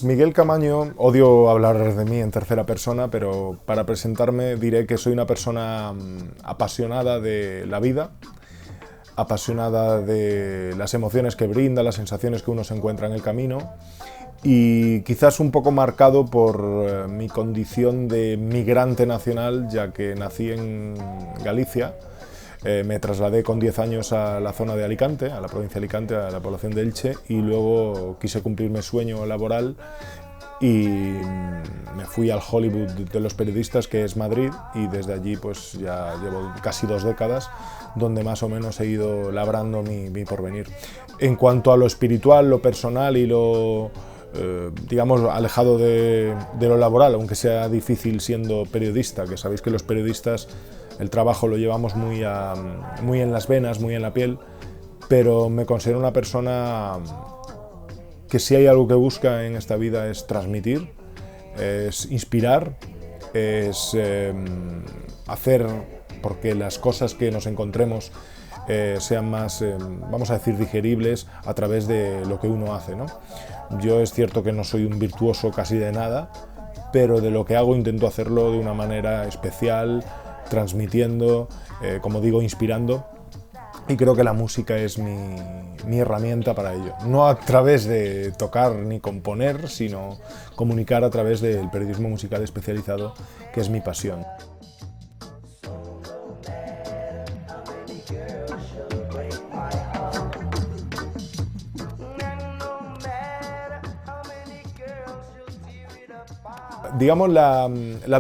Pues Miguel Camaño, odio hablar de mí en tercera persona, pero para presentarme diré que soy una persona apasionada de la vida, apasionada de las emociones que brinda, las sensaciones que uno se encuentra en el camino y quizás un poco marcado por mi condición de migrante nacional, ya que nací en Galicia. Me trasladé con 10 años a la zona de Alicante, a la provincia de Alicante, a la población de Elche, y luego quise cumplir mi sueño laboral y me fui al Hollywood de los periodistas, que es Madrid, y desde allí pues ya llevo casi 2 décadas donde más o menos he ido labrando mi porvenir. En cuanto a lo espiritual, lo personal y lo digamos alejado de lo laboral, aunque sea difícil siendo periodista, que sabéis que los periodistas el trabajo lo llevamos muy en las venas, muy en la piel, pero me considero una persona que si hay algo que busca en esta vida es transmitir, es inspirar, es hacer porque las cosas que nos encontremos sean más, vamos a decir, digeribles a través de lo que uno hace, ¿no? Yo es cierto que no soy un virtuoso casi de nada, pero de lo que hago intento hacerlo de una manera especial, transmitiendo, como digo, inspirando, y creo que la música es mi herramienta para ello. No a través de tocar ni componer, sino comunicar a través del periodismo musical especializado, que es mi pasión. Digamos, la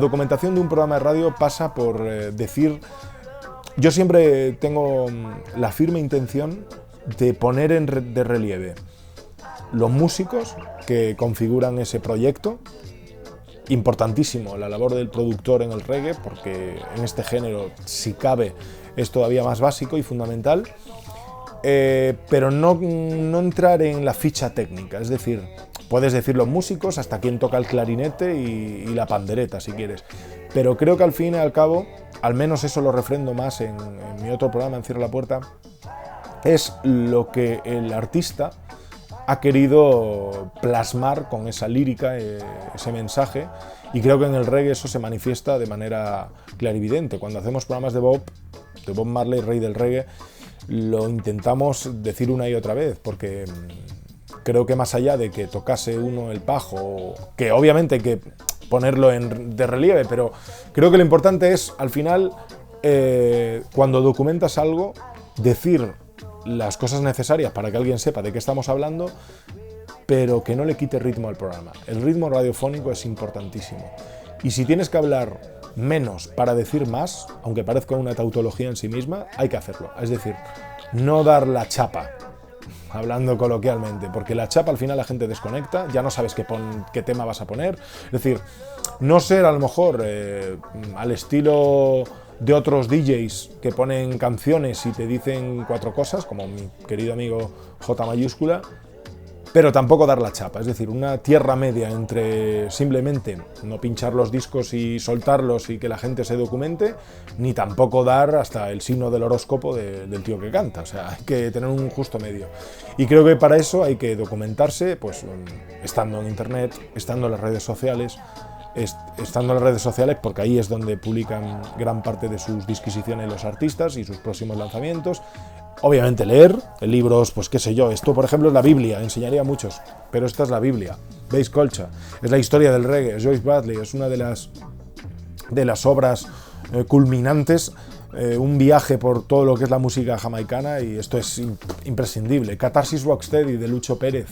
documentación de un programa de radio pasa por decir... Yo siempre tengo la firme intención de poner de relieve los músicos que configuran ese proyecto. Importantísimo la labor del productor en el reggae, porque en este género, si cabe, es todavía más básico y fundamental. Pero no entrar en la ficha técnica, es decir, puedes decir los músicos, hasta quién toca el clarinete y la pandereta si quieres, pero creo que al fin y al cabo, al menos eso lo refrendo más en mi otro programa, en Cierra la Puerta, es lo que el artista ha querido plasmar con esa lírica, ese mensaje, y creo que en el reggae eso se manifiesta de manera clarividente. Cuando hacemos programas de Bob Marley, rey del reggae, lo intentamos decir una y otra vez, porque creo que más allá de que tocase uno el bajo, que obviamente hay que ponerlo de relieve, pero creo que lo importante es, al final, cuando documentas algo, decir las cosas necesarias para que alguien sepa de qué estamos hablando, pero que no le quite ritmo al programa. El ritmo radiofónico es importantísimo. Y si tienes que hablar menos para decir más, aunque parezca una tautología en sí misma, hay que hacerlo. Es decir, no dar la chapa, hablando coloquialmente, porque la chapa al final la gente desconecta, ya no sabes qué tema vas a poner. Es decir, no ser a lo mejor al estilo de otros DJs que ponen canciones y te dicen 4 cosas, como mi querido amigo J mayúscula, pero tampoco dar la chapa, es decir, una tierra media entre simplemente no pinchar los discos y soltarlos y que la gente se documente, ni tampoco dar hasta el signo del horóscopo del tío que canta. O sea, hay que tener un justo medio. Y creo que para eso hay que documentarse, pues estando en internet, estando en las redes sociales, porque ahí es donde publican gran parte de sus disquisiciones los artistas y sus próximos lanzamientos. Obviamente leer libros, pues qué sé yo, esto por ejemplo es la Biblia, enseñaría a muchos, pero esta es la Biblia. Bass Culture, es la historia del reggae. Joyce Bradley es una de las obras culminantes, un viaje por todo lo que es la música jamaicana, y esto es imprescindible. Catarsis Rocksteady de Lucho Pérez,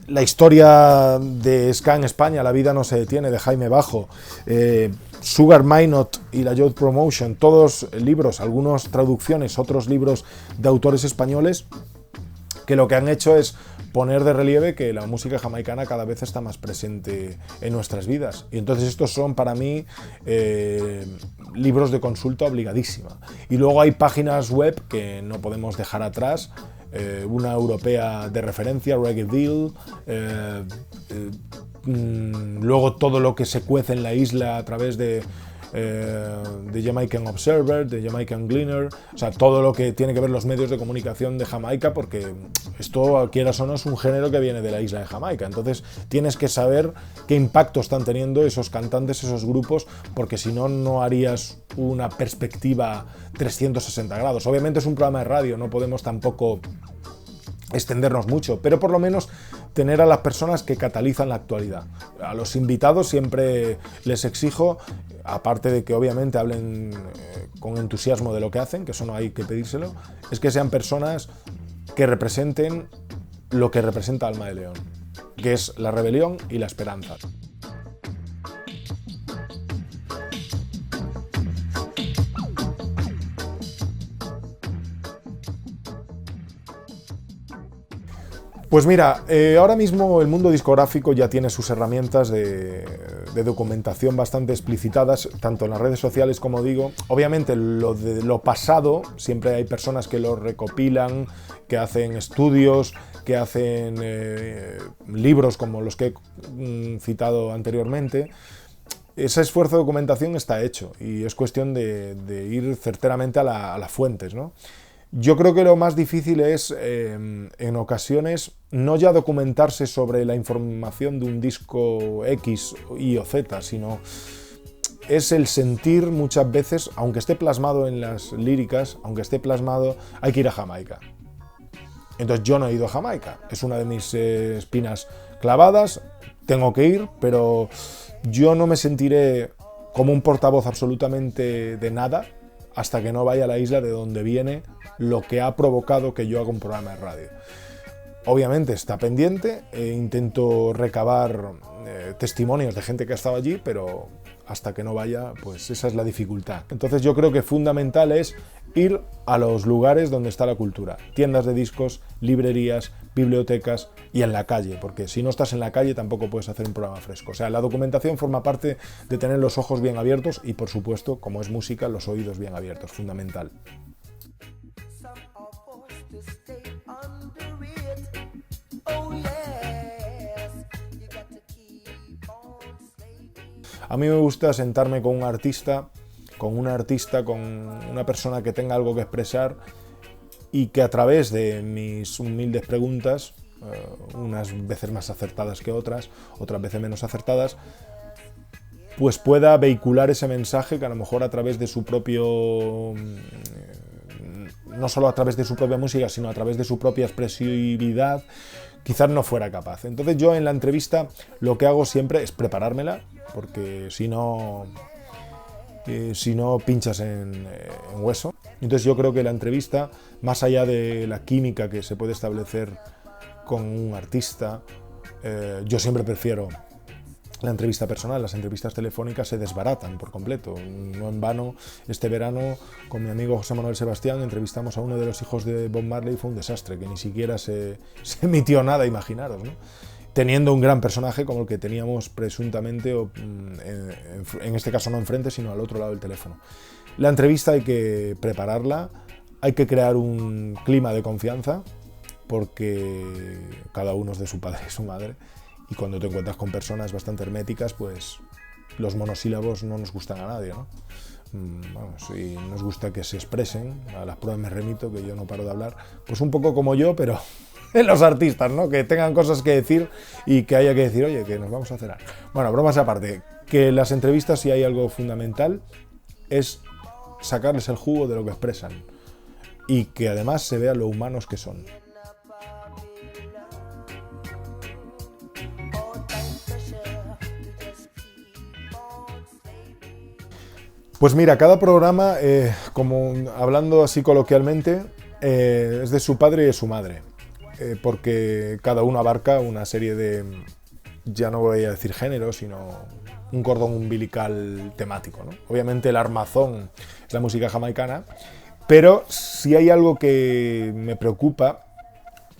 la historia de ska en España, La vida no se detiene, de Jaime Bajo, Sugar Minot y la Youth Promotion, todos libros, algunos traducciones, otros libros de autores españoles que lo que han hecho es poner de relieve que la música jamaicana cada vez está más presente en nuestras vidas. Y entonces estos son para mí libros de consulta obligadísima. Y luego hay páginas web que no podemos dejar atrás, una europea de referencia, Reggae Deal, luego todo lo que se cuece en la isla a través de The Jamaican Observer, The Jamaican Gleaner, o sea, todo lo que tiene que ver los medios de comunicación de Jamaica, porque esto, quieras o no, es un género que viene de la isla de Jamaica. Entonces tienes que saber qué impacto están teniendo esos cantantes, esos grupos, porque si no, no harías una perspectiva 360 grados. Obviamente es un programa de radio, no podemos tampoco extendernos mucho, pero por lo menos tener a las personas que catalizan la actualidad. A los invitados siempre les exijo, aparte de que obviamente hablen con entusiasmo de lo que hacen, que eso no hay que pedírselo, es que sean personas que representen lo que representa Alma de León, que es la rebelión y la esperanza. Pues mira, ahora mismo el mundo discográfico ya tiene sus herramientas de documentación bastante explicitadas, tanto en las redes sociales como digo. Obviamente lo pasado, siempre hay personas que lo recopilan, que hacen estudios, que hacen libros como los que he citado anteriormente. Ese esfuerzo de documentación está hecho y es cuestión de ir certeramente a las fuentes, ¿no? Yo creo que lo más difícil es, en ocasiones, no ya documentarse sobre la información de un disco X, Y o Z, sino es el sentir muchas veces, aunque esté plasmado en las líricas, aunque esté plasmado, hay que ir a Jamaica. Entonces yo no he ido a Jamaica, es una de mis espinas clavadas, tengo que ir, pero yo no me sentiré como un portavoz absolutamente de nada hasta que no vaya a la isla de donde viene lo que ha provocado que yo haga un programa de radio. Obviamente está pendiente, intento recabar testimonios de gente que ha estado allí, pero hasta que no vaya, pues esa es la dificultad. Entonces yo creo que fundamental es ir a los lugares donde está la cultura, tiendas de discos, librerías, bibliotecas y en la calle, porque si no estás en la calle tampoco puedes hacer un programa fresco. O sea, la documentación forma parte de tener los ojos bien abiertos y, por supuesto, como es música, los oídos bien abiertos, fundamental. A mí me gusta sentarme con un artista, con una persona que tenga algo que expresar y que a través de mis humildes preguntas, unas veces más acertadas que otras veces menos acertadas, pues pueda vehicular ese mensaje que a lo mejor a través de su propio, no solo a través de su propia música, sino a través de su propia expresividad, quizás no fuera capaz. Entonces yo en la entrevista lo que hago siempre es preparármela, porque si no pinchas en hueso. Entonces yo creo que la entrevista, más allá de la química que se puede establecer con un artista, yo siempre prefiero la entrevista personal. Las entrevistas telefónicas se desbaratan por completo. No en vano, este verano con mi amigo José Manuel Sebastián entrevistamos a uno de los hijos de Bob Marley y fue un desastre, que ni siquiera se emitió nada, imaginaros, ¿no? Teniendo un gran personaje como el que teníamos presuntamente, en este caso no enfrente, sino al otro lado del teléfono. La entrevista hay que prepararla, hay que crear un clima de confianza, porque cada uno es de su padre y su madre, y cuando te encuentras con personas bastante herméticas, pues los monosílabos no nos gustan a nadie, ¿no? Bueno, si nos gusta que se expresen, a las pruebas me remito, que yo no paro de hablar, pues un poco como yo, pero en los artistas, ¿no? Que tengan cosas que decir y que haya que decir, oye, que nos vamos a cenar. Bueno, bromas aparte, que las entrevistas, si hay algo fundamental, es sacarles el jugo de lo que expresan y que además se vea lo humanos que son. Pues mira, cada programa, como hablando así coloquialmente, es de su padre y de su madre, porque cada uno abarca una serie de, ya no voy a decir género, sino un cordón umbilical temático, ¿no? Obviamente el armazón es la música jamaicana, pero si hay algo que me preocupa,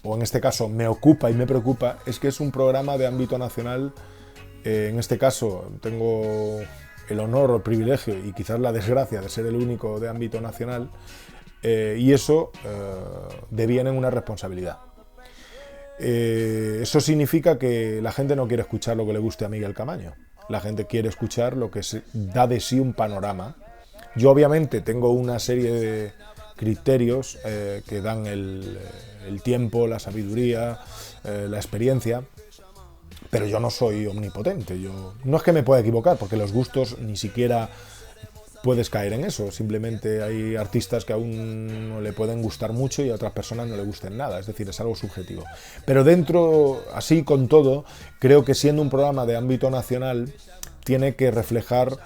o en este caso me ocupa y me preocupa, es que es un programa de ámbito nacional. En este caso tengo el honor o el privilegio y quizás la desgracia de ser el único de ámbito nacional, y eso deviene en una responsabilidad. Eso significa que la gente no quiere escuchar lo que le guste a Miguel Camaño, la gente quiere escuchar lo que da de sí un panorama. Yo obviamente tengo una serie de criterios que dan el tiempo, la sabiduría, la experiencia, pero yo no soy omnipotente. No es que me pueda equivocar, porque los gustos ni siquiera puedes caer en eso. Simplemente hay artistas que a uno le pueden gustar mucho y a otras personas no le gusten nada. Es decir, es algo subjetivo. Pero dentro, así con todo, creo que siendo un programa de ámbito nacional, tiene que reflejar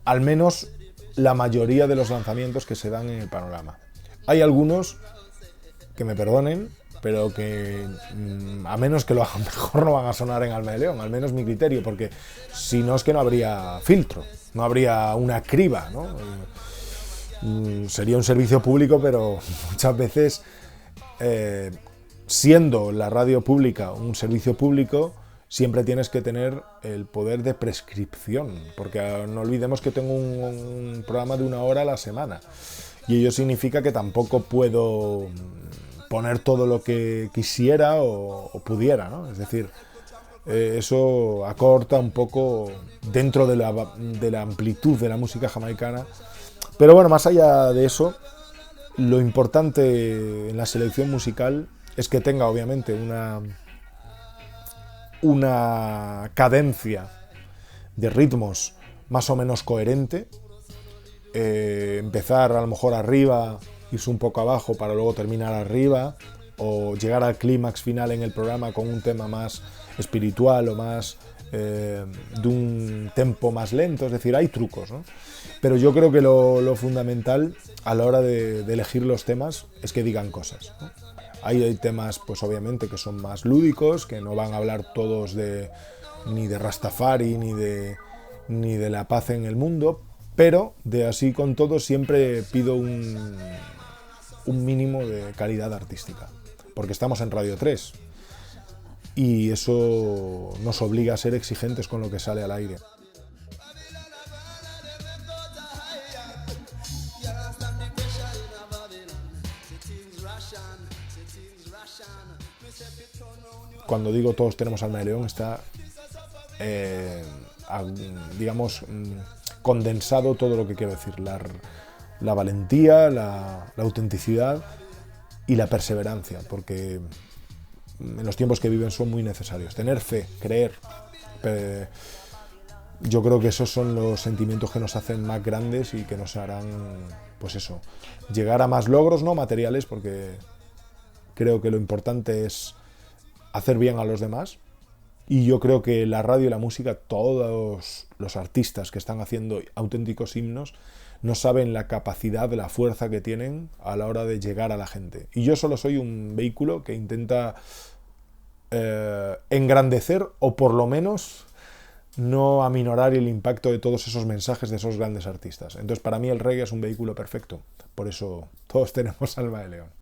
al menos la mayoría de los lanzamientos que se dan en el panorama. Hay algunos, que me perdonen, pero que a menos que lo hagan mejor no van a sonar en Alma de León, al menos mi criterio, porque si no es que no habría filtro, no habría una criba, ¿no? Sería un servicio público, pero muchas veces, siendo la radio pública un servicio público, siempre tienes que tener el poder de prescripción, porque no olvidemos que tengo un programa de 1 hora a la semana, y ello significa que tampoco puedo poner todo lo que quisiera o pudiera, ¿no? Es decir, eso acorta un poco dentro de la amplitud de la música jamaicana. Pero bueno, más allá de eso, lo importante en la selección musical es que tenga obviamente una cadencia de ritmos más o menos coherente, empezar a lo mejor arriba, irse un poco abajo para luego terminar arriba, o llegar al clímax final en el programa con un tema más espiritual o más de un tempo más lento. Es decir, hay trucos, ¿no? Pero yo creo que lo fundamental a la hora de elegir los temas es que digan cosas, ¿no? Hay temas, pues obviamente, que son más lúdicos, que no van a hablar todos ni de Rastafari ni de la paz en el mundo, pero de así con todo siempre pido un mínimo de calidad artística, porque estamos en Radio 3 y eso nos obliga a ser exigentes con lo que sale al aire. Cuando digo todos tenemos Alma de León, está digamos condensado todo lo que quiero decir: la valentía, la autenticidad y la perseverancia, porque en los tiempos que viven son muy necesarios. Tener fe, creer. Yo creo que esos son los sentimientos que nos hacen más grandes y que nos harán, pues eso, llegar a más logros, no materiales, porque creo que lo importante es hacer bien a los demás. Y yo creo que la radio y la música, todos los artistas que están haciendo auténticos himnos, no saben la capacidad, la fuerza que tienen a la hora de llegar a la gente. Y yo solo soy un vehículo que intenta engrandecer, o por lo menos no aminorar el impacto de todos esos mensajes de esos grandes artistas. Entonces, para mí el reggae es un vehículo perfecto. Por eso todos tenemos Alma de León.